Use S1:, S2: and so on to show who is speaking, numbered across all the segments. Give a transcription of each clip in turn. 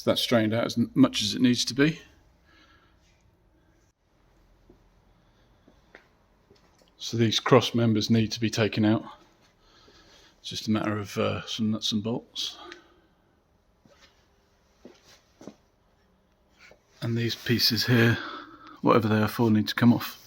S1: So that's strained out as much as it needs to be. So these cross members need to be taken out. It's just a matter of some nuts and bolts. And these pieces here, whatever they are for, need to come off.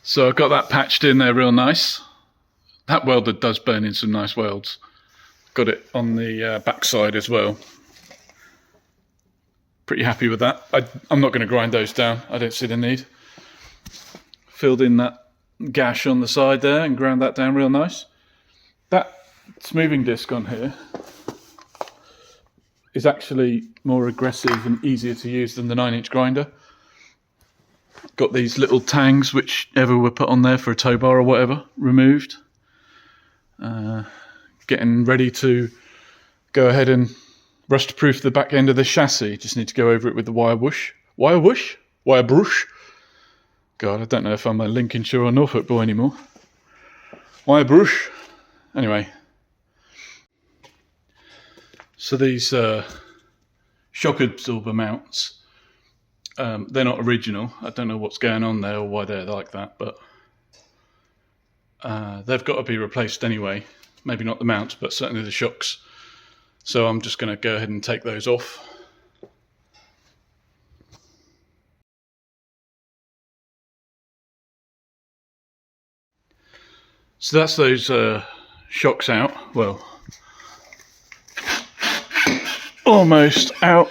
S1: So I've got that patched in there real nice. That welder does burn in some nice welds. Got it on the back side as well. Pretty happy with that. I'm not going to grind those down. I don't see the need. Filled in that gash on the side there and ground that down real nice. That smoothing disc on here is actually more aggressive and easier to use than the 9-inch grinder. Got these little tangs whichever were put on there for a tow bar or whatever removed. Getting ready to go ahead and rust proof the back end of the chassis. Just need to go over it with the wire brush. God, I don't know if I'm a Lincolnshire or Norfolk boy anymore. Wire brush. Anyway. So these shock absorber mounts, they're not original. I don't know what's going on there or why they're like that, but they've got to be replaced anyway. Maybe not the mounts, but certainly the shocks. So I'm just going to go ahead and take those off. So that's those shocks out. Well, almost out.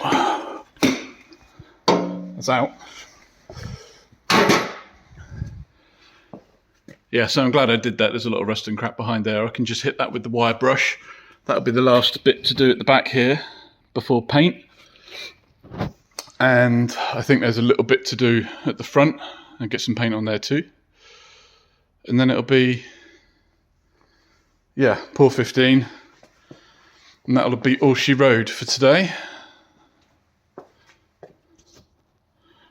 S1: That's out. Yeah, so I'm glad I did that. There's a lot of rust and crap behind there. I can just hit that with the wire brush. That'll be the last bit to do at the back here before paint. And I think there's a little bit to do at the front and get some paint on there too. And then it'll be, yeah, pour 15. And that'll be all she rode for today.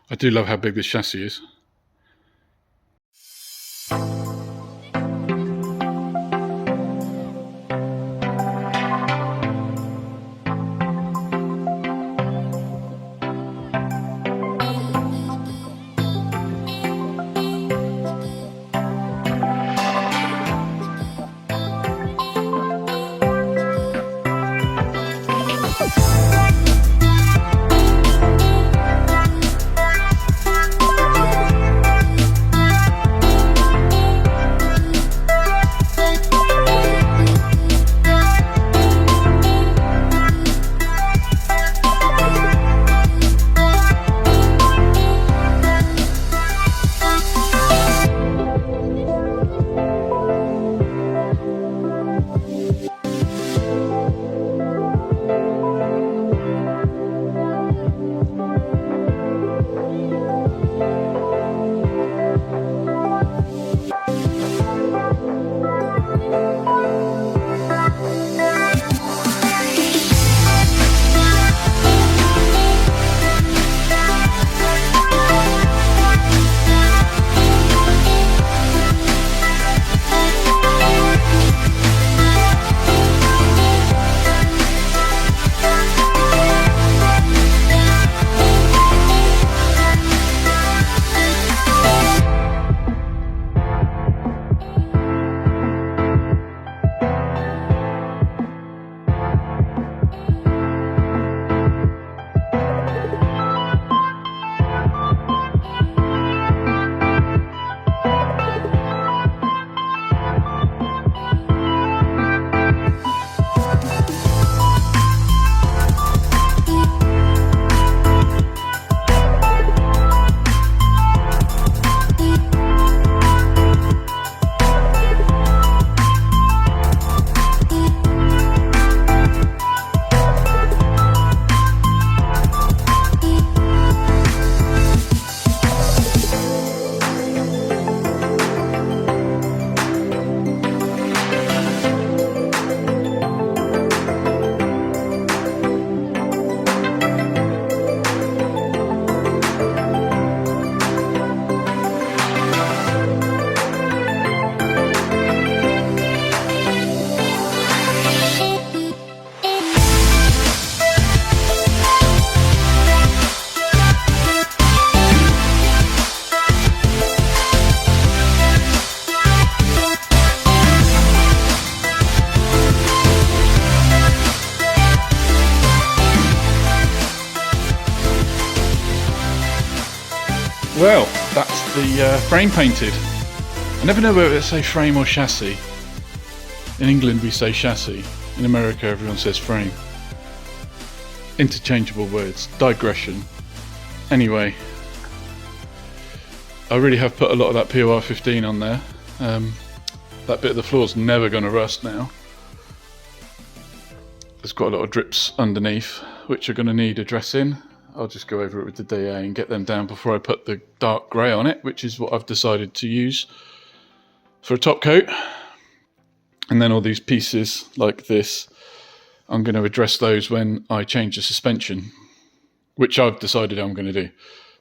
S1: I do love how big this chassis is. Well, that's the frame painted. I never know whether to say frame or chassis. In England we say chassis, in America everyone says frame. Interchangeable words, digression. Anyway, I really have put a lot of that POR 15 on there. That bit of the floor's never going to rust now. There's quite a lot of drips underneath, which are going to need addressing. I'll just go over it with the DA and get them down before I put the dark grey on it, which is what I've decided to use for a top coat. And then all these pieces like this, I'm going to address those when I change the suspension, which I've decided I'm going to do.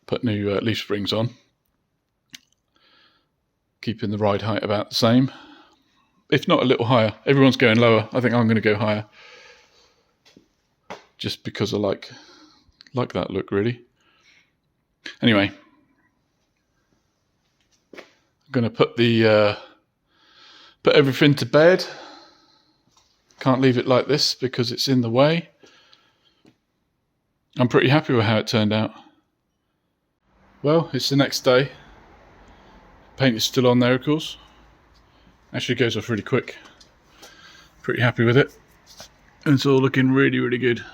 S1: Put new leaf springs on, keeping the ride height about the same, if not a little higher. Everyone's going lower. I think I'm going to go higher, just because I like that look, really. Anyway, I'm going to put put everything to bed. Can't leave it like this because it's in the way. I'm pretty happy with how it turned out. Well, it's the next day. Paint is still on there, of course. Actually goes off really quick. Pretty happy with it. And it's all looking really, really good.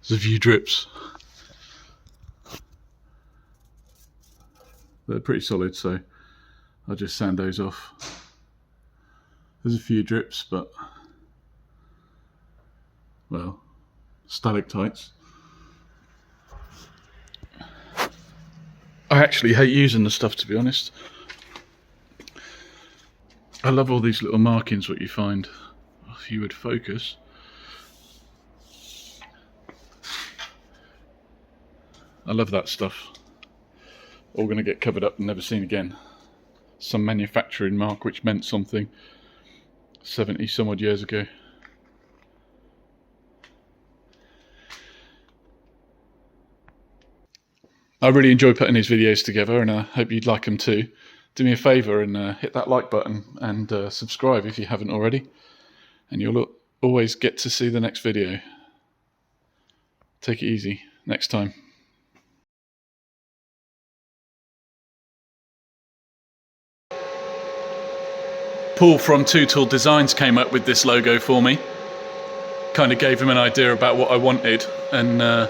S1: There's a few drips. They're pretty solid, so I'll just sand those off. There's a few drips, but, well, stalactites. I actually hate using the stuff, to be honest. I love all these little markings, what you find. If you would focus. I love that stuff. All going to get covered up and never seen again. Some manufacturing mark which meant something 70 some odd years ago. I really enjoy putting these videos together, and I hope you'd like them too. Do me a favour and hit that like button and subscribe if you haven't already, and you'll always get to see the next video. Take it easy next time. Paul from Tootall Designs came up with this logo for me. Kind of gave him an idea about what I wanted, and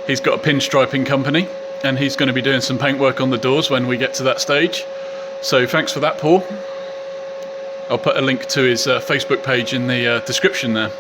S1: he's got a pinstriping company, and he's going to be doing some paintwork on the doors when we get to that stage. So thanks for that, Paul. I'll put a link to his Facebook page in the description there.